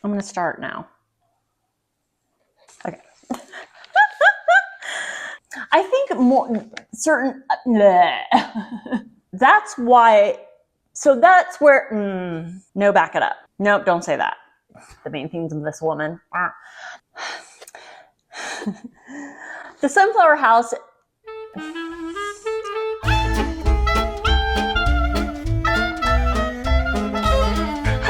I'm going to start now. Okay. I think more certain, that's why, so that's where, no, back it up. Nope, don't say that. The main themes of this woman. The Sunflower House.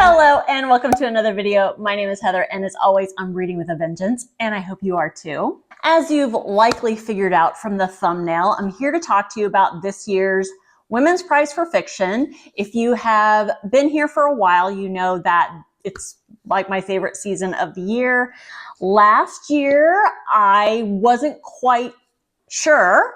Hello and welcome to another video. My name is Heather and as always, I'm reading with a vengeance and I hope you are too. As you've likely figured out from the thumbnail, I'm here to talk to you about this year's Women's Prize for Fiction. If you have been here for a while, you know that it's like my favorite season of the year. Last year, I wasn't quite sure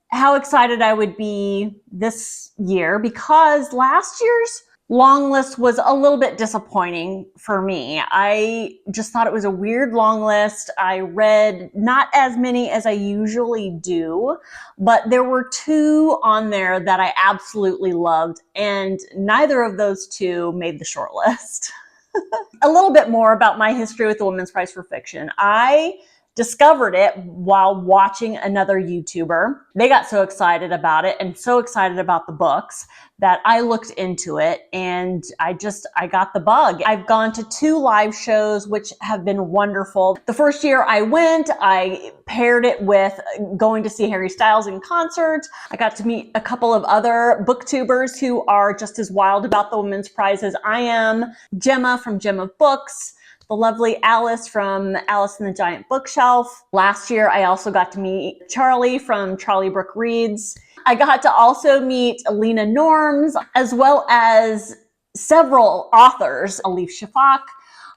how excited I would be this year because last year's long list was a little bit disappointing for me. I just thought it was a weird long list. I read not as many as I usually do, but there were two on there that I absolutely loved, and neither of those two made the short list. A little bit more about my history with the Women's Prize for Fiction. I discovered it while watching another YouTuber. They got so excited about it and so excited about the books that I looked into it and I got the bug. I've gone to 2 live shows, which have been wonderful. The first year I went, I paired it with going to see Harry Styles in concert. I got to meet a couple of other booktubers who are just as wild about the Women's Prize as I am. Gemma from Gemma Books, the lovely Alice from Alice and the Giant Bookshelf. Last year, I also got to meet Charlie from Charlie Brooke Reads. I got to also meet Lena Norms, as well as several authors. Alif Shafak.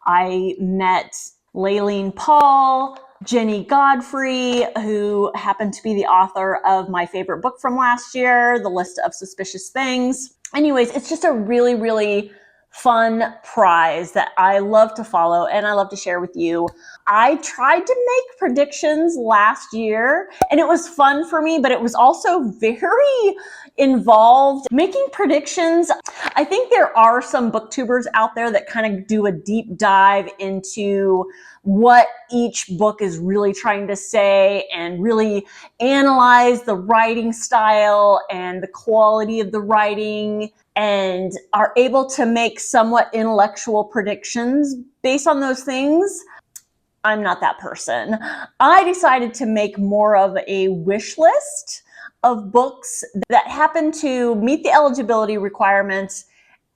I met Laylene Paul, Jenny Godfrey, who happened to be the author of my favorite book from last year, The List of Suspicious Things. Anyways, it's just a really, really fun prize that I love to follow and I love to share with you. I tried to make predictions last year and it was fun for me, but it was also very involved making predictions. I think there are some booktubers out there that kind of do a deep dive into what each book is really trying to say and really analyze the writing style and the quality of the writing and are able to make somewhat intellectual predictions based on those things. I'm not that person. I decided to make more of a wish list of books that happen to meet the eligibility requirements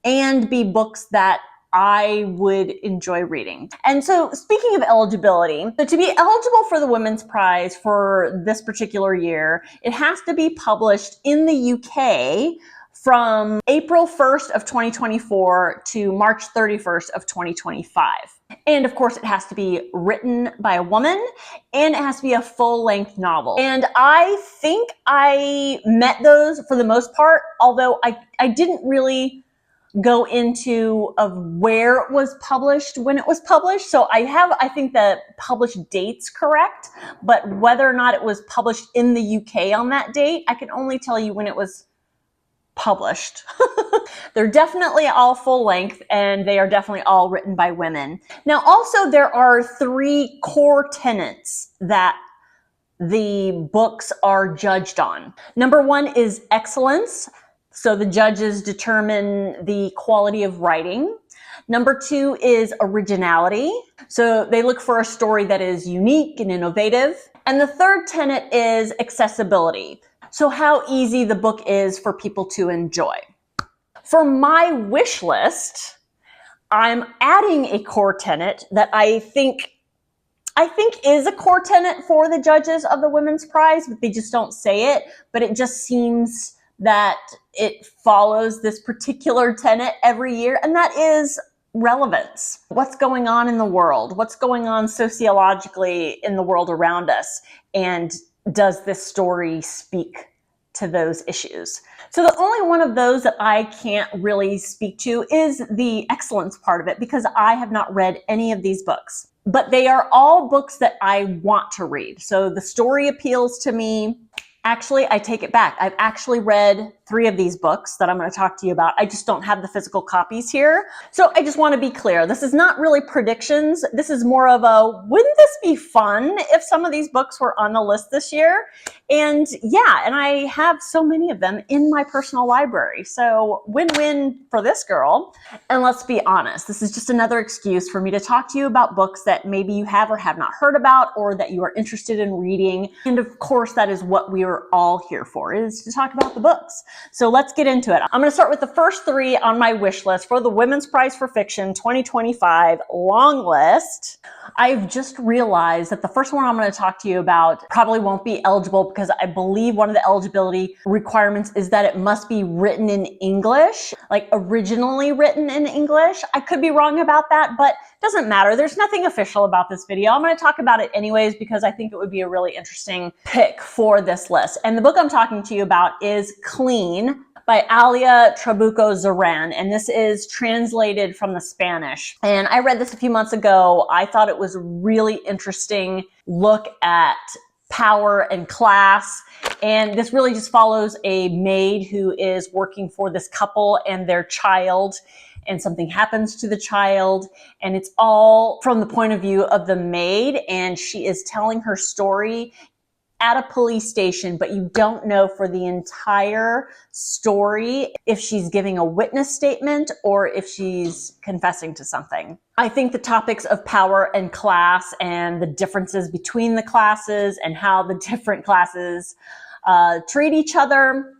and be books that I would enjoy reading. And so speaking of eligibility, so to be eligible for the Women's Prize for this particular year, it has to be published in the UK from April 1st of 2024 to March 31st of 2025. And of course, it has to be written by a woman and it has to be a full-length novel. And I think I met those for the most part, although I didn't really go into of where it was published when it was published. So I have, I think, the published dates correct, but whether or not it was published in the UK on that date, I can only tell you when it was published. They're definitely all full length and they are definitely all written by women. Now, also there are 3 core tenets that the books are judged on. Number 1 is excellence. So the judges determine the quality of writing. Number 2 is originality. So they look for a story that is unique and innovative. And the third tenet is accessibility. So how easy the book is for people to enjoy. For my wish list, I'm adding a core tenet that I think is a core tenet for the judges of the Women's Prize, but they just don't say it. But it just seems that it follows this particular tenet every year, and that is relevance. What's going on in the world? What's going on sociologically in the world around us? And does this story speak to those issues? So the only one of those that I can't really speak to is the excellence part of it, because I have not read any of these books. But they are all books that I want to read. So the story appeals to me. Actually, I take it back. I've actually read 3 of these books that I'm going to talk to you about. I just don't have the physical copies here. So I just want to be clear. This is not really predictions. This is more of a, wouldn't this be fun if some of these books were on the list this year? And yeah, and I have so many of them in my personal library. So win-win for this girl. And let's be honest, this is just another excuse for me to talk to you about books that maybe you have or have not heard about, or that you are interested in reading. And of course, that is what we are all here for, is to talk about the books. So let's get into it. I'm going to start with the first 3 on my wish list for the Women's Prize for Fiction 2025 long list. I've just realized that the first one I'm going to talk to you about probably won't be eligible, because I believe one of the eligibility requirements is that it must be written in English, like originally written in English. I could be wrong about that, but it doesn't matter. There's nothing official about this video. I'm going to talk about it anyways, because I think it would be a really interesting pick for this list. And the book I'm talking to you about is Clean by Alia Trabuco Zoran, and this is translated from the Spanish. And I read this a few months ago. I thought it was a really interesting look at power and class. And this really just follows a maid who is working for this couple and their child, and something happens to the child, and it's all from the point of view of the maid, and she is telling her story at a police station, but you don't know for the entire story if she's giving a witness statement or if she's confessing to something. I think the topics of power and class and the differences between the classes and how the different classes treat each other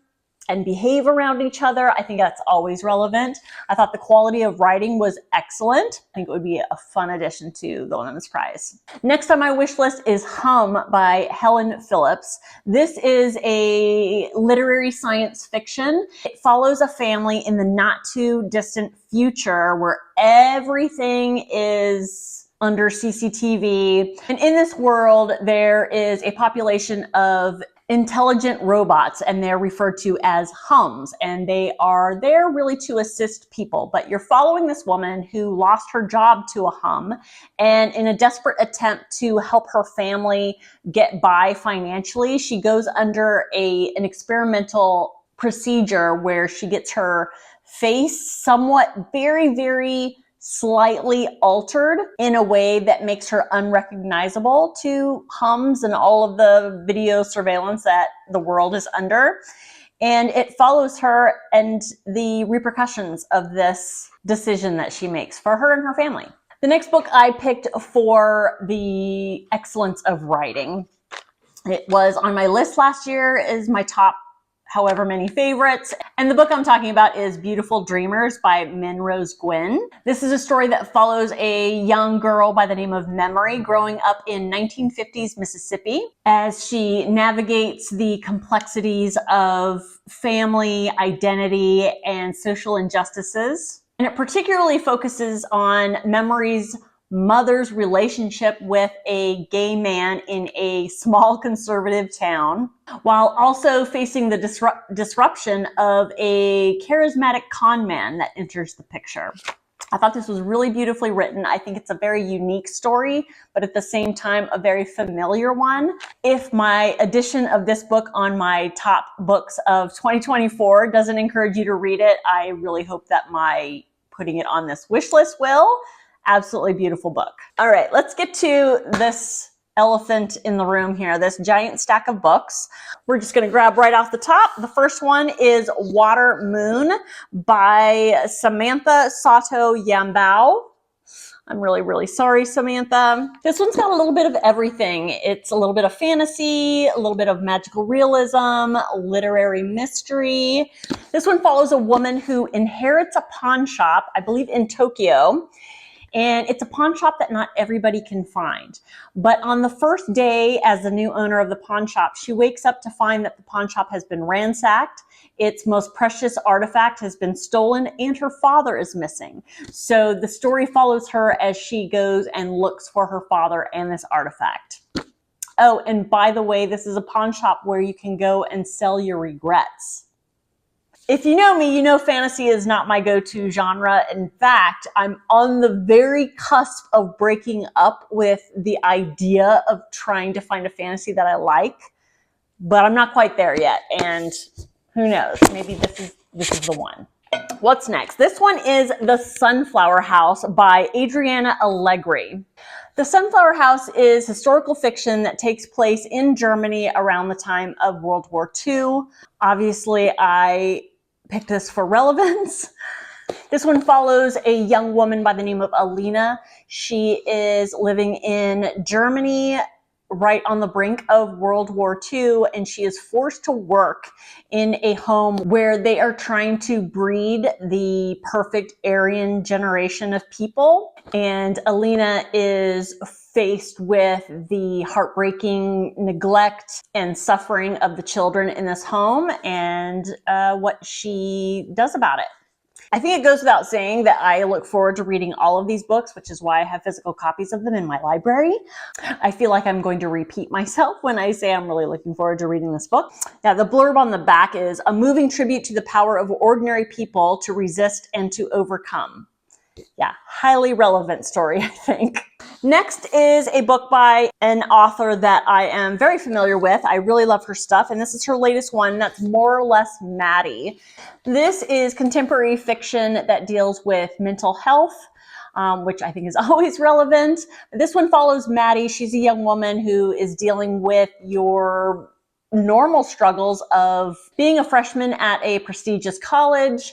and behave around each other, I think that's always relevant. I thought the quality of writing was excellent. I think it would be a fun addition to the Women's Prize. Next on my wish list is Hum by Helen Phillips. This is a literary science fiction. It follows a family in the not too distant future where everything is under CCTV. And in this world, there is a population of intelligent robots, and they're referred to as hums, and they are there really to assist people. But you're following this woman who lost her job to a hum, and in a desperate attempt to help her family get by financially, she goes under an experimental procedure where she gets her face somewhat very slightly altered in a way that makes her unrecognizable to hums and all of the video surveillance that the world is under. And it follows her and the repercussions of this decision that she makes for her and her family. The next book I picked for the excellence of writing, it was on my list last year, is my top however many favorites. And the book I'm talking about is Beautiful Dreamers by Min Rose Gwyn. This is a story that follows a young girl by the name of Memory growing up in 1950s Mississippi as she navigates the complexities of family, identity, and social injustices. And it particularly focuses on Memory's mother's relationship with a gay man in a small conservative town, while also facing the disruption of a charismatic con man that enters the picture. I thought this was really beautifully written. I think it's a very unique story, but at the same time, a very familiar one. If my addition of this book on my top books of 2024 doesn't encourage you to read it, I really hope that my putting it on this wish list will. Absolutely beautiful book. All right, let's get to this elephant in the room here, this giant stack of books. We're just going to grab right off the top. The first one is Water Moon by Samantha Sato Yambao. I'm really sorry, Samantha. This one's got a little bit of everything. It's a little bit of fantasy, a little bit of magical realism, literary mystery. This one follows a woman who inherits a pawn shop, I believe in Tokyo. And it's a pawn shop that not everybody can find. But on the first day as the new owner of the pawn shop, she wakes up to find that the pawn shop has been ransacked, its most precious artifact has been stolen, and her father is missing. So the story follows her as she goes and looks for her father and this artifact. Oh, and by the way, this is a pawn shop where you can go and sell your regrets. If you know me, you know fantasy is not my go-to genre. In fact, I'm on the very cusp of breaking up with the idea of trying to find a fantasy that I like. but I'm not quite there yet. And who knows, maybe this is the one. What's next? This one is The Sunflower House by Adriana Allegri. The Sunflower House is historical fiction that takes place in Germany around the time of World War II. Obviously, I picked this for relevance. This one follows a young woman by the name of Alina. She is living in Germany right on the brink of World War II, and she is forced to work in a home where they are trying to breed the perfect Aryan generation of people. And Alina is faced with the heartbreaking neglect and suffering of the children in this home and what she does about it. I think it goes without saying that I look forward to reading all of these books, which is why I have physical copies of them in my library. I feel like I'm going to repeat myself when I say I'm really looking forward to reading this book. Now, the blurb on the back is a moving tribute to the power of ordinary people to resist and to overcome. Yeah, highly relevant story, I think. Next is a book by an author that I am very familiar with. I really love her stuff, and this is her latest one. That's more or less Maddy. This is contemporary fiction that deals with mental health, which I think is always relevant. This one follows Maddy. She's a young woman who is dealing with your normal struggles of being a freshman at a prestigious college,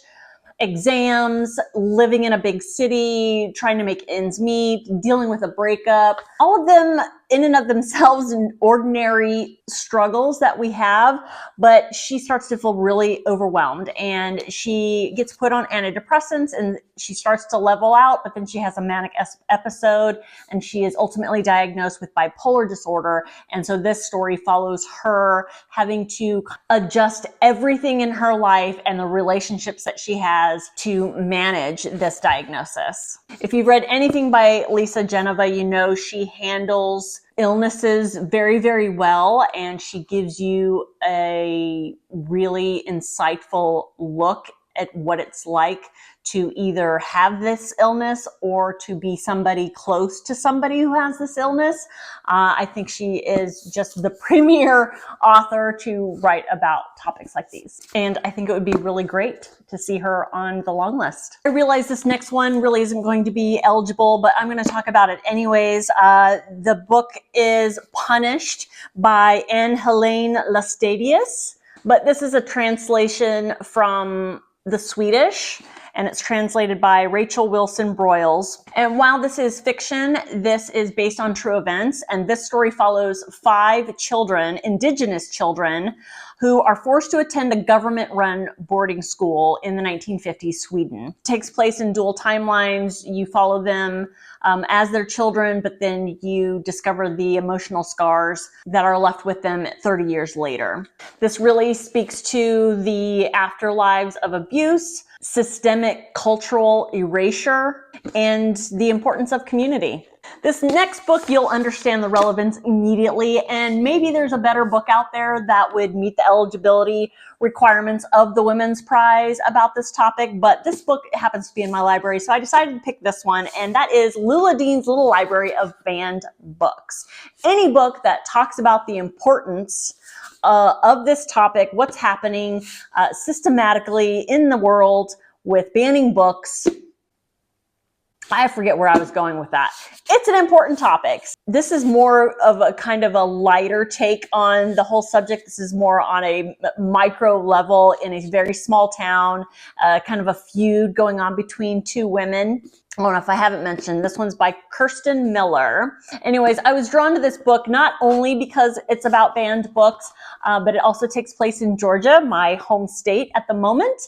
exams, living in a big city, trying to make ends meet, dealing with a breakup, all of them in and of themselves ordinary struggles that we have, but she starts to feel really overwhelmed and she gets put on antidepressants and she starts to level out, but then she has a manic episode and she is ultimately diagnosed with bipolar disorder. And so this story follows her having to adjust everything in her life and the relationships that she has to manage this diagnosis. If you've read anything by Lisa Genova, you know she handles illnesses very, very well, and she gives you a really insightful look at what it's like to either have this illness or to be somebody close to somebody who has this illness. I think she is just the premier author to write about topics like these. And I think it would be really great to see her on the long list. I realize this next one really isn't going to be eligible, but I'm going to talk about it anyways. The book is Punished by Anne-Helene Lastadius, but this is a translation from the Swedish, and it's translated by Rachel Wilson Broyles. And while this is fiction, this is based on true events, and this story follows 5 children, indigenous children, who are forced to attend a government-run boarding school in the 1950s Sweden. It takes place in dual timelines. You follow them as their children, but then you discover the emotional scars that are left with them 30 years later. This really speaks to the afterlives of abuse, systemic cultural erasure, and the importance of community. This next book, you'll understand the relevance immediately, and maybe there's a better book out there that would meet the eligibility requirements of the Women's Prize about this topic, but this book happens to be in my library, so I decided to pick this one, and that is Lula Dean's Little Library of Banned Books. Any book that talks about the importance of this topic, what's happening systematically in the world with banning books. I forget where I was going with that. It's an important topic. This is more of a kind of a lighter take on the whole subject. This is more on a micro level in a very small town, kind of a feud going on between 2 women. I don't know if I haven't mentioned, this one's by Kirsten Miller. Anyways, I was drawn to this book not only because it's about banned books, but it also takes place in Georgia, my home state at the moment.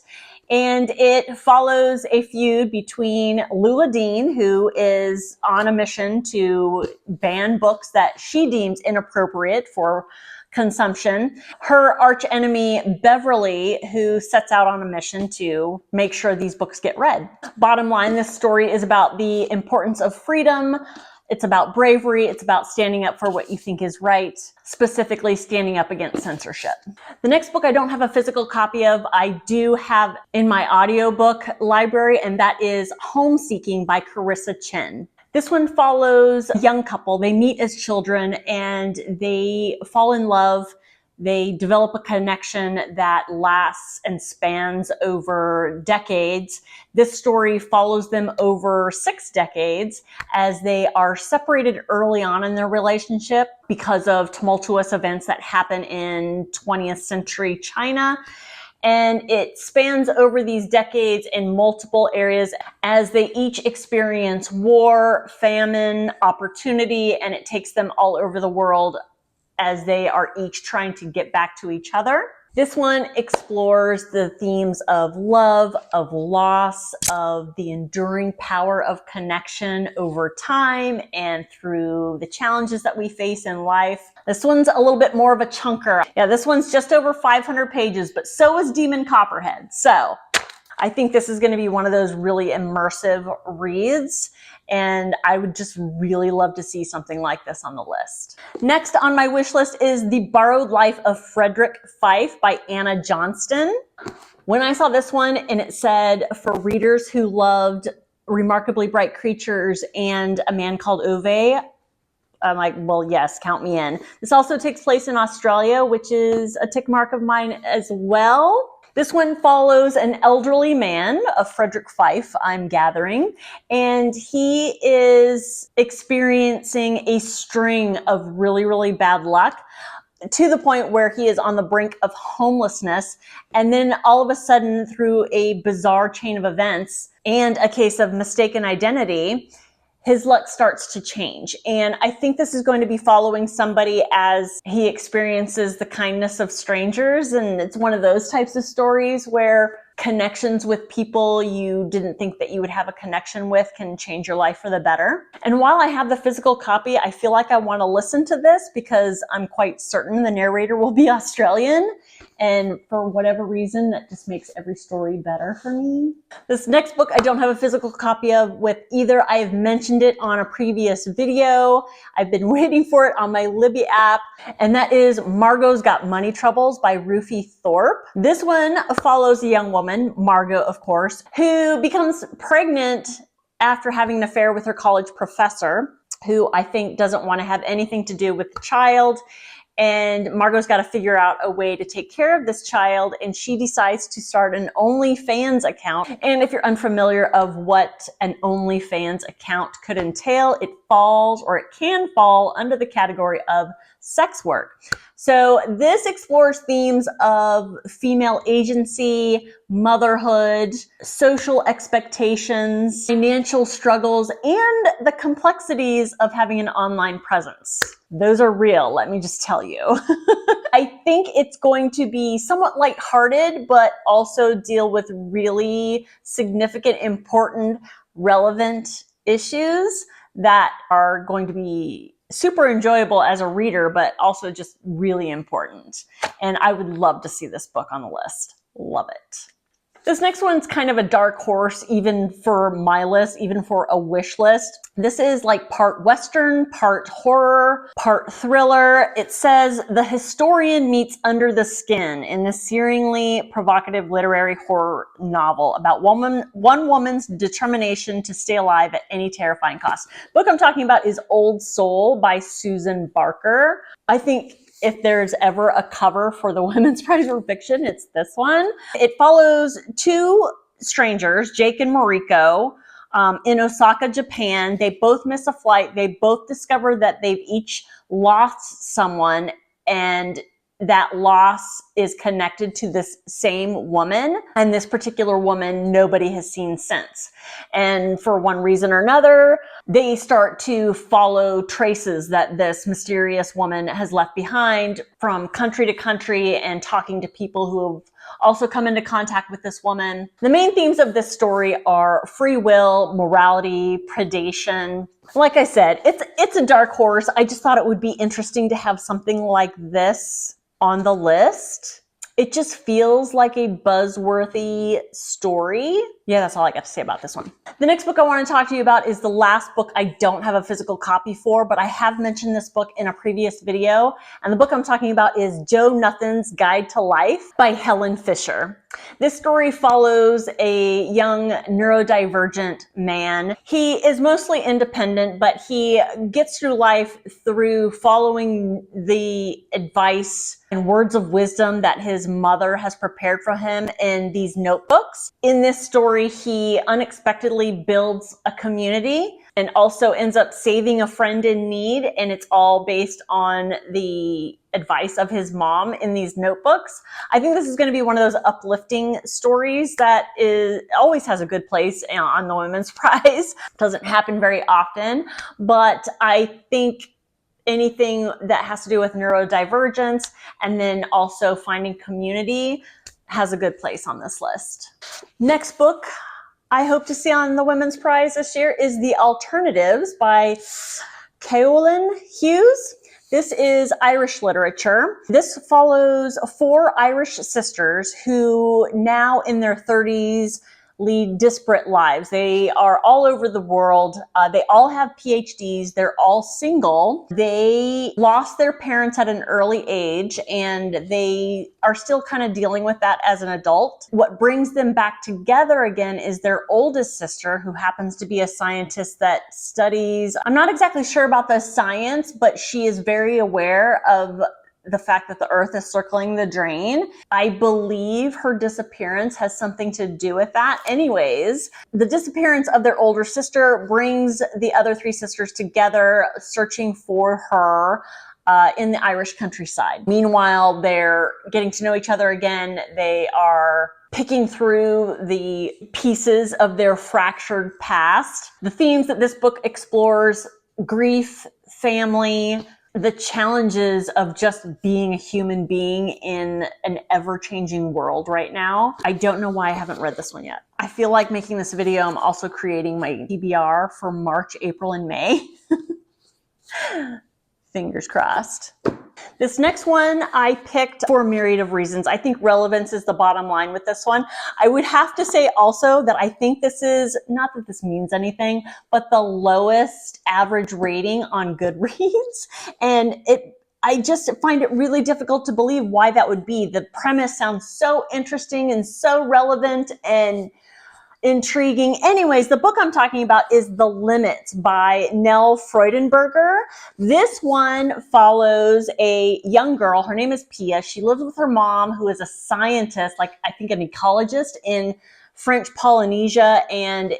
And it follows a feud between Lula Dean, who is on a mission to ban books that she deems inappropriate for consumption, her archenemy Beverly, who sets out on a mission to make sure these books get read. Bottom line, this story is about the importance of freedom. It's about bravery. It's about standing up for what you think is right, specifically standing up against censorship. The next book I don't have a physical copy of. I do have in my audiobook library, and that is Homeseeking by Carissa Chen. This one follows a young couple. They meet as children and they fall in love. They develop a connection that lasts and spans over decades. This story follows them over 6 decades as they are separated early on in their relationship because of tumultuous events that happen in 20th century China. And it spans over these decades in multiple areas as they each experience war, famine, opportunity, and it takes them all over the world as they are each trying to get back to each other. This one explores the themes of love, of loss, of the enduring power of connection over time and through the challenges that we face in life. This one's a little bit more of a chunker. Yeah, this one's just over 500 pages, but so is Demon Copperhead. So I think this is going to be one of those really immersive reads, and I would just really love to see something like this on the list. Next on my wish list is The Borrowed Life of Frederick, Fife by Anna Johnston. When I saw this one and it said for readers who loved Remarkably Bright Creatures and A Man Called Ove, I'm like, well, yes, count me in. This also takes place in Australia, which is a tick mark of mine as well. This one follows an elderly man of Frederick, Fife, I'm gathering, and he is experiencing a string of really, really bad luck to the point where he is on the brink of homelessness. And then all of a sudden, through a bizarre chain of events and a case of mistaken identity, his luck starts to change. And I think this is going to be following somebody as he experiences the kindness of strangers. And it's one of those types of stories where connections with people you didn't think that you would have a connection with can change your life for the better. And while I have the physical copy, I feel like I want to listen to this because I'm quite certain the narrator will be Australian. And for whatever reason, that just makes every story better for me. This next book I don't have a physical copy of with either. I have mentioned it on a previous video. I've been waiting for it on my Libby app, and that is Margo's Got Money Troubles by Ruthie Thorpe. This one follows a young woman, Margo, of course, who becomes pregnant after having an affair with her college professor, who I think doesn't want to have anything to do with the child. And Margo's got to figure out a way to take care of this child, and she decides to start an OnlyFans account. And if you're unfamiliar of what an OnlyFans account could entail, it falls, or it can fall, under the category of sex work. So this explores themes of female agency, motherhood, social expectations, financial struggles, and the complexities of having an online presence. Those are real, let me just tell you. I think it's going to be somewhat lighthearted, but also deal with really significant, important, relevant issues that are going to be super enjoyable as a reader, but also just really important. And I would love to see this book on the list. Love it. This next one's kind of a dark horse, even for my list, even for a wish list. This is like part Western, part horror, part thriller. It says The Historian Meets Under the Skin in this searingly provocative literary horror novel about one woman's determination to stay alive at any terrifying cost. The book I'm talking about is Old Soul by Susan Barker. I think if there's ever a cover for the Women's Prize for Fiction, it's this one. It follows two strangers, Jake and Mariko, in Osaka, Japan. They both miss a flight. They both discover that they've each lost someone, and that loss is connected to this same woman. And this particular woman, nobody has seen since. And for one reason or another, they start to follow traces that this mysterious woman has left behind from country to country, and talking to people who have also come into contact with this woman. The main themes of this story are free will, morality, predation. Like I said, it's a dark horse. I just thought it would be interesting to have something like this on the list. It just feels like a buzzworthy story. Yeah, that's all I got to say about this one. The next book I want to talk to you about is the last book I don't have a physical copy for, but I have mentioned this book in a previous video. And the book I'm talking about is Joe Nuthin's Guide to Life by Helen Fisher. This story follows a young neurodivergent man. He is mostly independent, but he gets through life through following the advice and words of wisdom that his mother has prepared for him in these notebooks. In this story, he unexpectedly builds a community and also ends up saving a friend in need, and it's all based on the advice of his mom in these notebooks. I think this is going to be one of those uplifting stories that always has a good place on the Women's Prize. Doesn't happen very often, but I think anything that has to do with neurodivergence and then also finding community has a good place on this list. Next book I hope to see on the Women's Prize this year is The Alternatives by Caroline Hughes. This is Irish literature. This follows 4 Irish sisters who now in their 30s lead disparate lives. They are all over the world. They all have PhDs. They're all single. They lost their parents at an early age, and they are still kind of dealing with that as an adult. What brings them back together again is their oldest sister, who happens to be a scientist that studies, I'm not exactly sure about the science, but she is very aware of the fact that the earth is circling the drain. I believe her disappearance has something to do with that. Anyways, the disappearance of their older sister brings the other 3 sisters together, searching for her in the Irish countryside. Meanwhile, they're getting to know each other again. They are picking through the pieces of their fractured past. The themes that this book explores: grief, family, the challenges of just being a human being in an ever-changing world right now. I don't know why I haven't read this one yet. I feel like making this video, I'm also creating my TBR for March, April, and May. Fingers crossed. This next one I picked for a myriad of reasons. I think relevance is the bottom line with this one. I would have to say also that I think this is, not that this means anything, but the lowest average rating on Goodreads. And I just find it really difficult to believe why that would be. The premise sounds so interesting and so relevant and intriguing. Anyways, the book I'm talking about is The Limits by Nell Freudenberger. This one follows a young girl. Her name is Pia. She lives with her mom, who is a scientist, like I think an ecologist in French Polynesia, and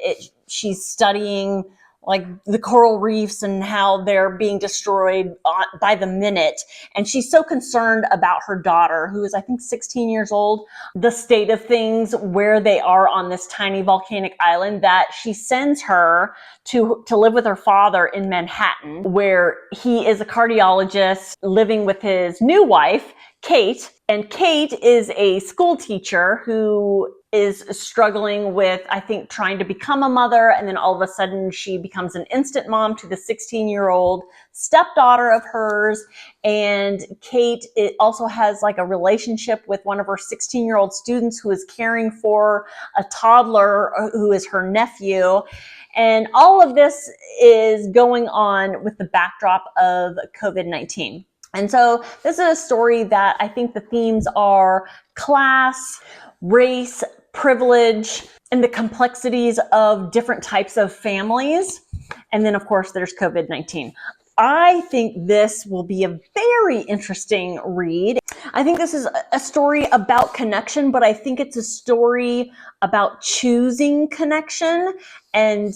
she's studying like the coral reefs and how they're being destroyed by the minute. And she's so concerned about her daughter, who is I think 16 years old, the state of things where they are on this tiny volcanic island, that she sends her to live with her father in Manhattan, where he is a cardiologist living with his new wife, Kate. And Kate is a school teacher who is struggling with, I think, trying to become a mother, and then all of a sudden she becomes an instant mom to the 16-year-old stepdaughter of hers. And Kate also has like a relationship with one of her 16-year-old students who is caring for a toddler who is her nephew. And all of this is going on with the backdrop of COVID-19. And so this is a story that I think the themes are class, race, privilege, and the complexities of different types of families. And then, of course, there's COVID-19. I think this will be a very interesting read. I think this is a story about connection, but I think it's a story about choosing connection and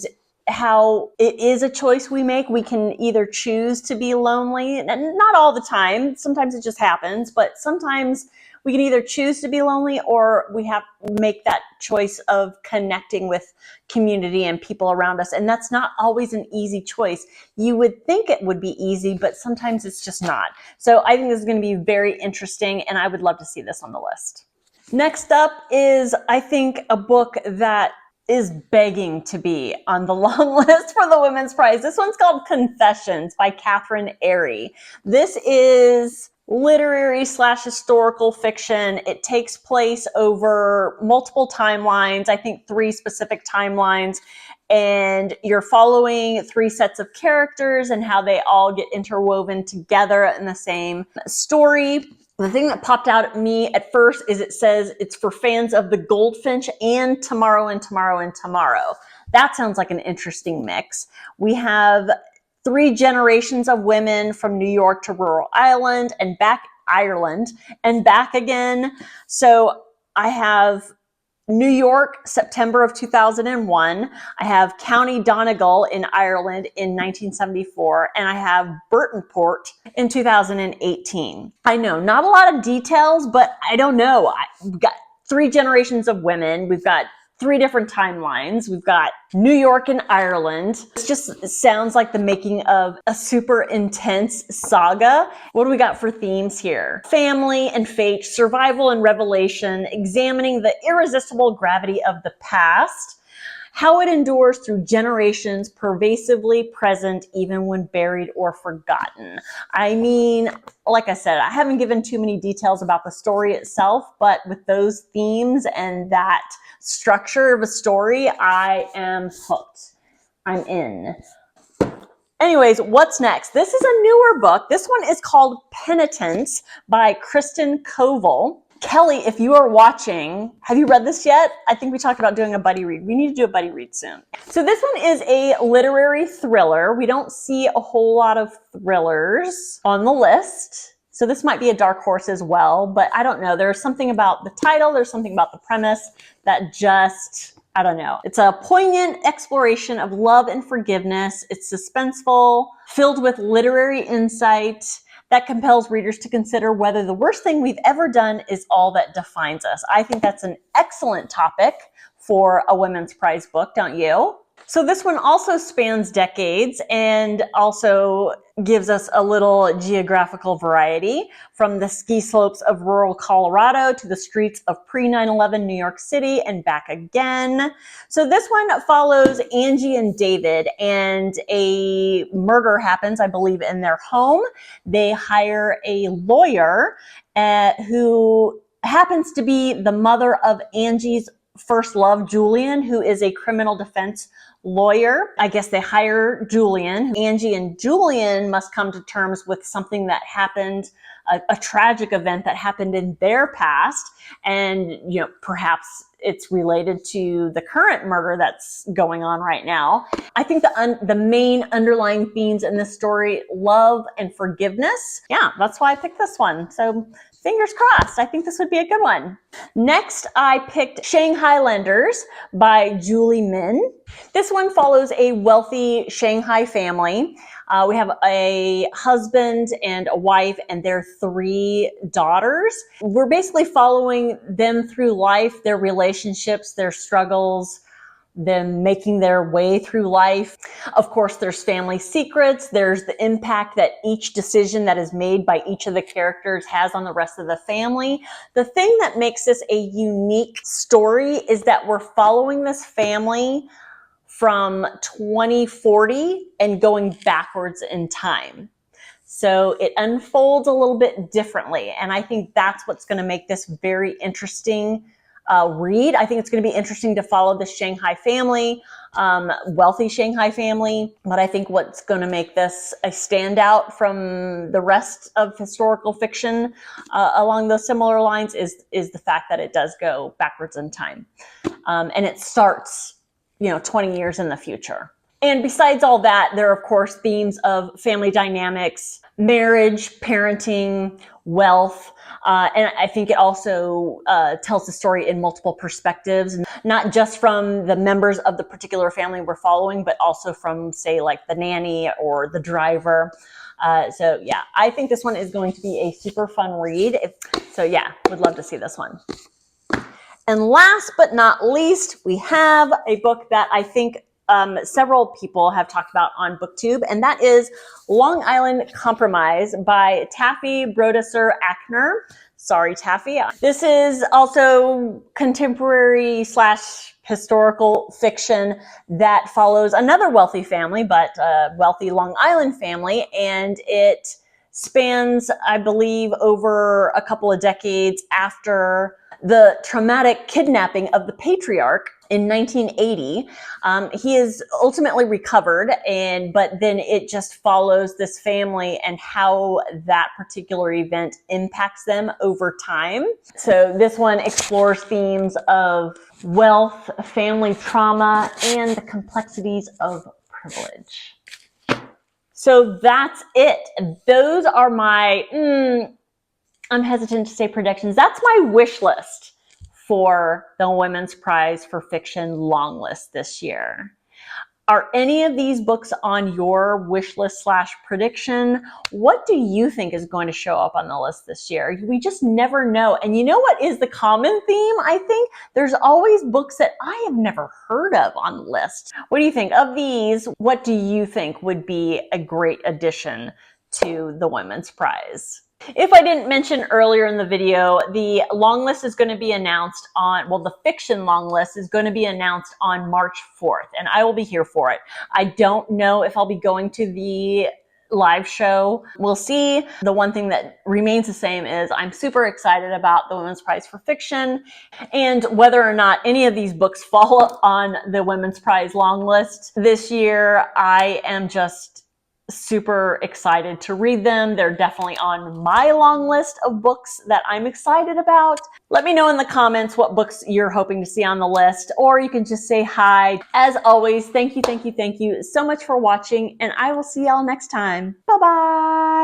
how it is a choice we make. We can either choose to be lonely, and not all the time. Sometimes it just happens, but sometimes we can either choose to be lonely, or we have to make that choice of connecting with community and people around us. And that's not always an easy choice. You would think it would be easy, but sometimes it's just not. So I think this is going to be very interesting, and I would love to see this on the list. Next up is, I think, a book that is begging to be on the long list for the Women's Prize. This one's called Confessions by Catherine Airy. This is literary / historical fiction. It takes place over multiple timelines, I think 3 specific timelines, and you're following 3 sets of characters and how they all get interwoven together in the same story. The thing that popped out at me at first is it says it's for fans of The Goldfinch and Tomorrow and Tomorrow and Tomorrow. That sounds like an interesting mix. We have 3 generations of women from New York to rural Ireland and back again. So I have New York, September of 2001. I have County Donegal in Ireland in 1974, and I have Burtonport in 2018. I know, not a lot of details, but I don't know. We've got 3 generations of women. We've got 3 different timelines. We've got New York and Ireland. It sounds like the making of a super intense saga. What do we got for themes here? Family and fate, survival and revelation, examining the irresistible gravity of the past, how it endures through generations, pervasively present even when buried or forgotten. I mean, like I said, I haven't given too many details about the story itself, but with those themes and that structure of a story, I am hooked. I'm in. Anyways, what's next? This is a newer book. This one is called Penitence by Kristen Koval. Kelly, if you are watching, have you read this yet? I think we talked about doing a buddy read. We need to do a buddy read soon. So this one is a literary thriller. We don't see a whole lot of thrillers on the list. So this might be a dark horse as well, but I don't know. There's something about the title, there's something about the premise that just, I don't know. It's a poignant exploration of love and forgiveness. It's suspenseful, filled with literary insight that compels readers to consider whether the worst thing we've ever done is all that defines us. I think that's an excellent topic for a Women's Prize book, don't you? So this one also spans decades and also gives us a little geographical variety, from the ski slopes of rural Colorado to the streets of pre-9/11 New York City and back again. So this one follows Angie and David, and a murder happens, I believe, in their home. They hire a lawyer who happens to be the mother of Angie's first love, Julian, who is a criminal defense lawyer. I guess they hire Julian. Angie and Julian must come to terms with something that happened, a tragic event that happened in their past. And, you know, perhaps it's related to the current murder that's going on right now. I think the main underlying themes in this story, love and forgiveness. Yeah, that's why I picked this one. So fingers crossed. I think this would be a good one. Next, I picked Shanghailanders by Julie Min. This one follows a wealthy Shanghai family. We have a husband and a wife and their 3 daughters. We're basically following them through life, their relationships, their struggles, them making their way through life. Of course, there's family secrets. There's the impact that each decision that is made by each of the characters has on the rest of the family. The thing that makes this a unique story is that we're following this family from 2040 and going backwards in time. So it unfolds a little bit differently. And I think that's what's going to make this very interesting read. I think it's going to be interesting to follow the Shanghai family, wealthy Shanghai family. But I think what's going to make this a standout from the rest of historical fiction along those similar lines is the fact that it does go backwards in time. And it starts, 20 years in the future. And besides all that, there are, of course, themes of family dynamics, marriage, parenting, wealth. And I think it also tells the story in multiple perspectives, not just from the members of the particular family we're following, but also from, say, like the nanny or the driver. So yeah, I think this one is going to be a super fun read. So yeah, would love to see this one. And last but not least, we have a book that I think several people have talked about on Booktube, and that is Long Island Compromise by Taffy Brodesser-Akner. Sorry, Taffy. This is also contemporary / historical fiction that follows another wealthy family, but a wealthy Long Island family, and it spans, I believe, over a couple of decades after the traumatic kidnapping of the patriarch in 1980. He is ultimately recovered, but then it just follows this family and how that particular event impacts them over time. So this one explores themes of wealth, family trauma, and the complexities of privilege. So that's it. Those are my, I'm hesitant to say predictions. That's my wish list for the Women's Prize for Fiction long list this year. Are any of these books on your wish list / prediction? What do you think is going to show up on the list this year? We just never know. And you know what is the common theme? I think there's always books that I have never heard of on the list. What do you think? Of these, what do you think would be a great addition to the Women's Prize? If I didn't mention earlier in the video, the long list is going to be announced on, well, the fiction long list is going to be announced on March 4th, and I will be here for it. I don't know if I'll be going to the live show. We'll see. The one thing that remains the same is I'm super excited about the Women's Prize for Fiction, and whether or not any of these books fall on the Women's Prize long list this year, I am just super excited to read them. They're definitely on my long list of books that I'm excited about. Let me know in the comments what books you're hoping to see on the list, or you can just say hi. As always, thank you so much for watching, and I will see y'all next time. Bye-bye.